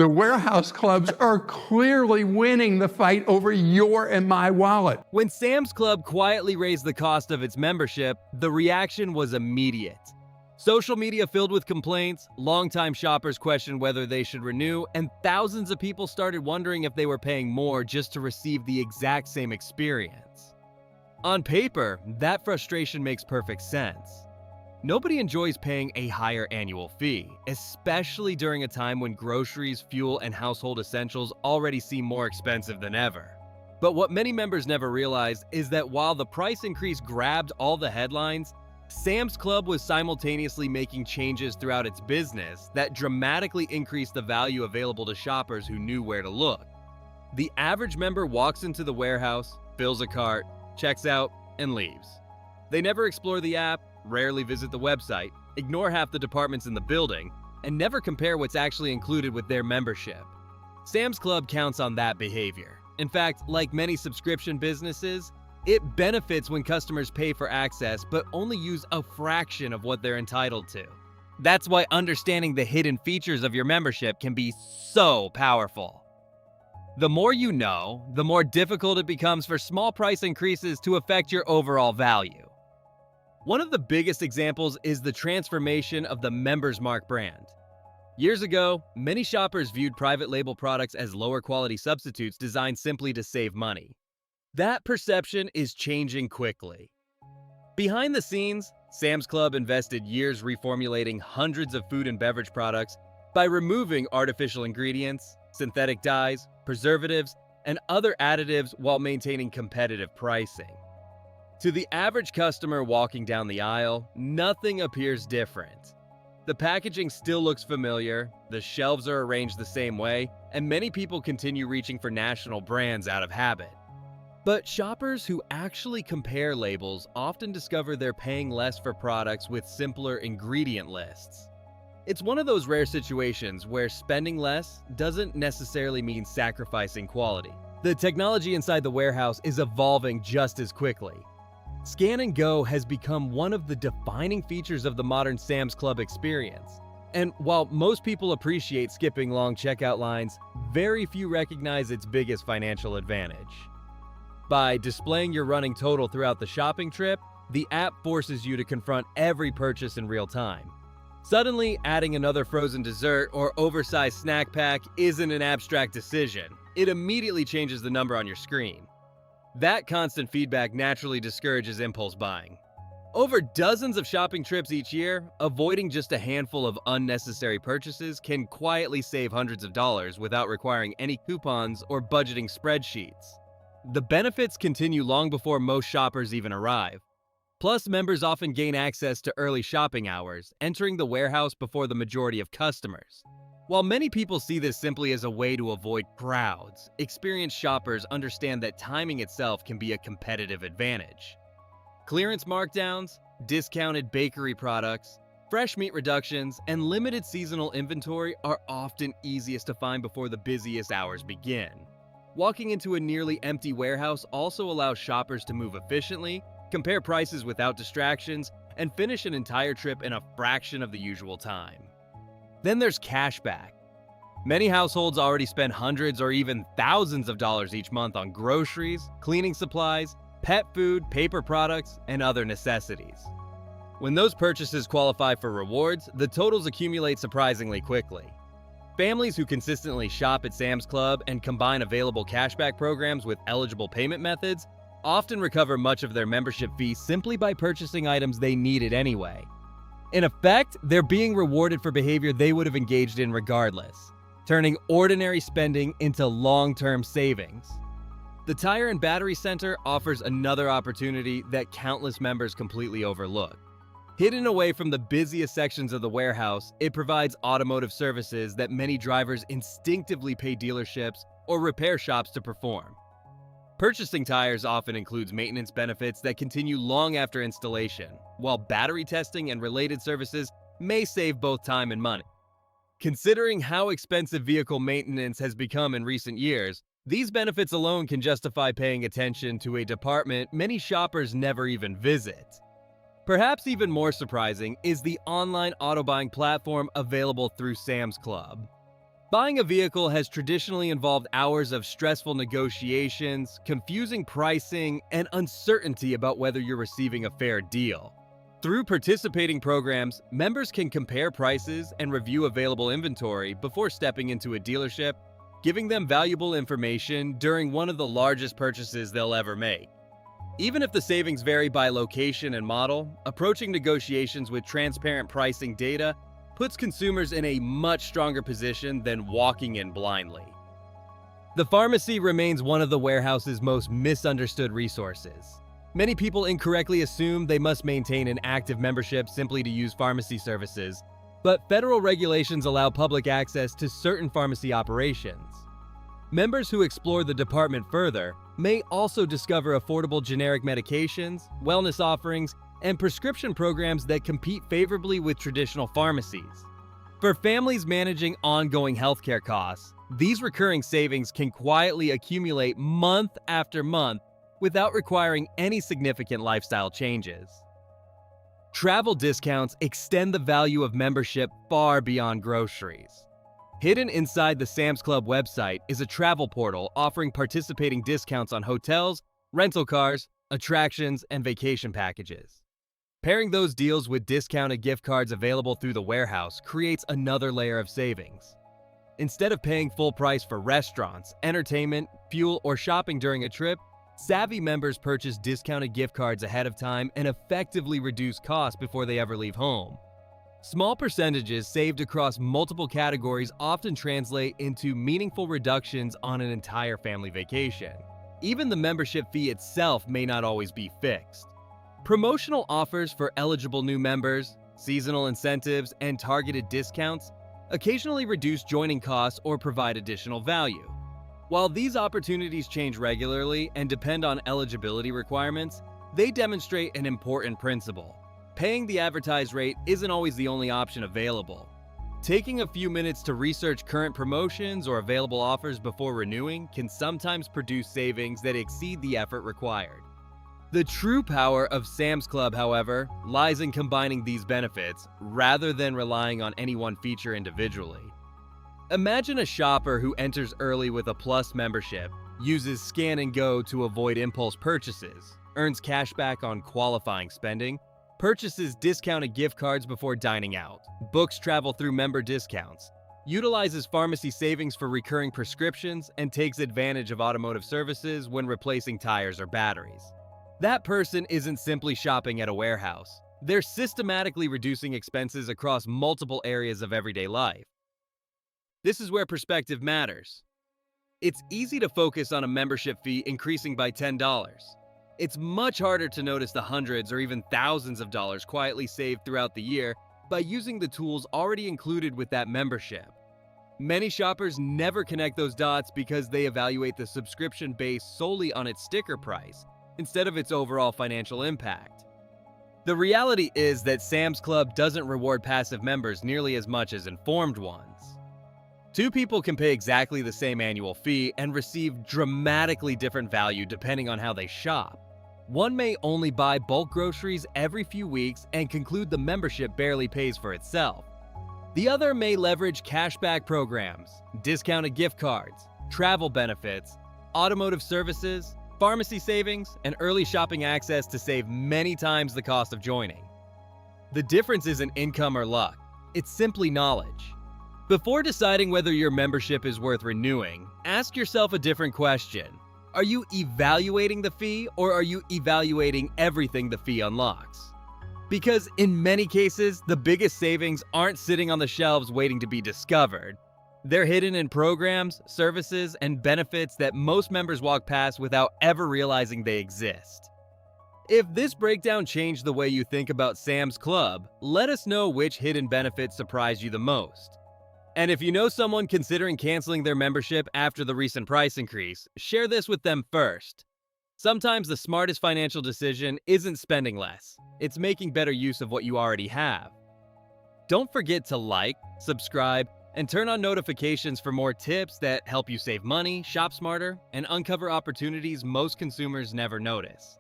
The warehouse clubs are clearly winning the fight over your and my wallet. When Sam's Club quietly raised the cost of its membership, the reaction was immediate. Social media filled with complaints, longtime shoppers questioned whether they should renew, and thousands of people started wondering if they were paying more just to receive the exact same experience. On paper, that frustration makes perfect sense. Nobody enjoys paying a higher annual fee, especially during a time when groceries, fuel, and household essentials already seem more expensive than ever. But what many members never realized is that while the price increase grabbed all the headlines, Sam's Club was simultaneously making changes throughout its business that dramatically increased the value available to shoppers who knew where to look. The average member walks into the warehouse, fills a cart, checks out, and leaves. They never explore the app, rarely visit the website, ignore half the departments in the building, and never compare what's actually included with their membership. Sam's Club counts on that behavior. In fact, like many subscription businesses, it benefits when customers pay for access but only use a fraction of what they're entitled to. That's why understanding the hidden features of your membership can be so powerful. The more you know, the more difficult it becomes for small price increases to affect your overall value. One of the biggest examples is the transformation of the Members Mark brand. Years ago, many shoppers viewed private label products as lower quality substitutes designed simply to save money. That perception is changing quickly. Behind the scenes, Sam's Club invested years reformulating hundreds of food and beverage products by removing artificial ingredients, synthetic dyes, preservatives, and other additives while maintaining competitive pricing. To the average customer walking down the aisle, nothing appears different. The packaging still looks familiar, the shelves are arranged the same way, and many people continue reaching for national brands out of habit. But shoppers who actually compare labels often discover they're paying less for products with simpler ingredient lists. It's one of those rare situations where spending less doesn't necessarily mean sacrificing quality. The technology inside the warehouse is evolving just as quickly. Scan and Go has become one of the defining features of the modern Sam's Club experience. And while most people appreciate skipping long checkout lines, very few recognize its biggest financial advantage. By displaying your running total throughout the shopping trip, the app forces you to confront every purchase in real time. Suddenly, adding another frozen dessert or oversized snack pack isn't an abstract decision. It immediately changes the number on your screen. That constant feedback naturally discourages impulse buying. Over dozens of shopping trips each year, avoiding just a handful of unnecessary purchases can quietly save hundreds of dollars without requiring any coupons or budgeting spreadsheets. The benefits continue long before most shoppers even arrive. Plus, members often gain access to early shopping hours, entering the warehouse before the majority of customers. While many people see this simply as a way to avoid crowds, experienced shoppers understand that timing itself can be a competitive advantage. Clearance markdowns, discounted bakery products, fresh meat reductions, and limited seasonal inventory are often easiest to find before the busiest hours begin. Walking into a nearly empty warehouse also allows shoppers to move efficiently, compare prices without distractions, and finish an entire trip in a fraction of the usual time. Then there's cashback. Many households already spend hundreds or even thousands of dollars each month on groceries, cleaning supplies, pet food, paper products, and other necessities. When those purchases qualify for rewards, the totals accumulate surprisingly quickly. Families who consistently shop at Sam's Club and combine available cashback programs with eligible payment methods often recover much of their membership fee simply by purchasing items they needed anyway. In effect, they're being rewarded for behavior they would have engaged in regardless, turning ordinary spending into long-term savings. The Tire and Battery Center offers another opportunity that countless members completely overlook. Hidden away from the busiest sections of the warehouse, it provides automotive services that many drivers instinctively pay dealerships or repair shops to perform. Purchasing tires often includes maintenance benefits that continue long after installation, while battery testing and related services may save both time and money. Considering how expensive vehicle maintenance has become in recent years, these benefits alone can justify paying attention to a department many shoppers never even visit. Perhaps even more surprising is the online auto buying platform available through Sam's Club. Buying a vehicle has traditionally involved hours of stressful negotiations, confusing pricing, and uncertainty about whether you're receiving a fair deal. Through participating programs, members can compare prices and review available inventory before stepping into a dealership, giving them valuable information during one of the largest purchases they'll ever make. Even if the savings vary by location and model, approaching negotiations with transparent pricing data puts consumers in a much stronger position than walking in blindly. The pharmacy remains one of the warehouse's most misunderstood resources. Many people incorrectly assume they must maintain an active membership simply to use pharmacy services, but federal regulations allow public access to certain pharmacy operations. Members who explore the department further may also discover affordable generic medications, wellness offerings, and prescription programs that compete favorably with traditional pharmacies. For families managing ongoing healthcare costs, these recurring savings can quietly accumulate month after month without requiring any significant lifestyle changes. Travel discounts extend the value of membership far beyond groceries. Hidden inside the Sam's Club website is a travel portal offering participating discounts on hotels, rental cars, attractions, and vacation packages. Pairing those deals with discounted gift cards available through the warehouse creates another layer of savings. Instead of paying full price for restaurants, entertainment, fuel, or shopping during a trip, savvy members purchase discounted gift cards ahead of time and effectively reduce costs before they ever leave home. Small percentages saved across multiple categories often translate into meaningful reductions on an entire family vacation. Even the membership fee itself may not always be fixed. Promotional offers for eligible new members, seasonal incentives, and targeted discounts occasionally reduce joining costs or provide additional value. While these opportunities change regularly and depend on eligibility requirements, they demonstrate an important principle. Paying the advertised rate isn't always the only option available. Taking a few minutes to research current promotions or available offers before renewing can sometimes produce savings that exceed the effort required. The true power of Sam's Club, however, lies in combining these benefits rather than relying on any one feature individually. Imagine a shopper who enters early with a Plus membership, uses Scan and Go to avoid impulse purchases, earns cash back on qualifying spending, purchases discounted gift cards before dining out, books travel through member discounts, utilizes pharmacy savings for recurring prescriptions, and takes advantage of automotive services when replacing tires or batteries. That person isn't simply shopping at a warehouse. They're systematically reducing expenses across multiple areas of everyday life. This is where perspective matters. It's easy to focus on a membership fee increasing by $10. It's much harder to notice the hundreds or even thousands of dollars quietly saved throughout the year by using the tools already included with that membership. Many shoppers never connect those dots because they evaluate the subscription based solely on its sticker price, instead of its overall financial impact. The reality is that Sam's Club doesn't reward passive members nearly as much as informed ones. Two people can pay exactly the same annual fee and receive dramatically different value depending on how they shop. One may only buy bulk groceries every few weeks and conclude the membership barely pays for itself. The other may leverage cashback programs, discounted gift cards, travel benefits, automotive services, pharmacy savings, and early shopping access to save many times the cost of joining. The difference isn't income or luck, it's simply knowledge. Before deciding whether your membership is worth renewing, ask yourself a different question. Are you evaluating the fee, or are you evaluating everything the fee unlocks? Because in many cases, the biggest savings aren't sitting on the shelves waiting to be discovered. They're hidden in programs, services, and benefits that most members walk past without ever realizing they exist. If this breakdown changed the way you think about Sam's Club, let us know which hidden benefits surprised you the most. And if you know someone considering canceling their membership after the recent price increase, share this with them first. Sometimes the smartest financial decision isn't spending less, it's making better use of what you already have. Don't forget to like, subscribe, and turn on notifications for more tips that help you save money, shop smarter, and uncover opportunities most consumers never notice.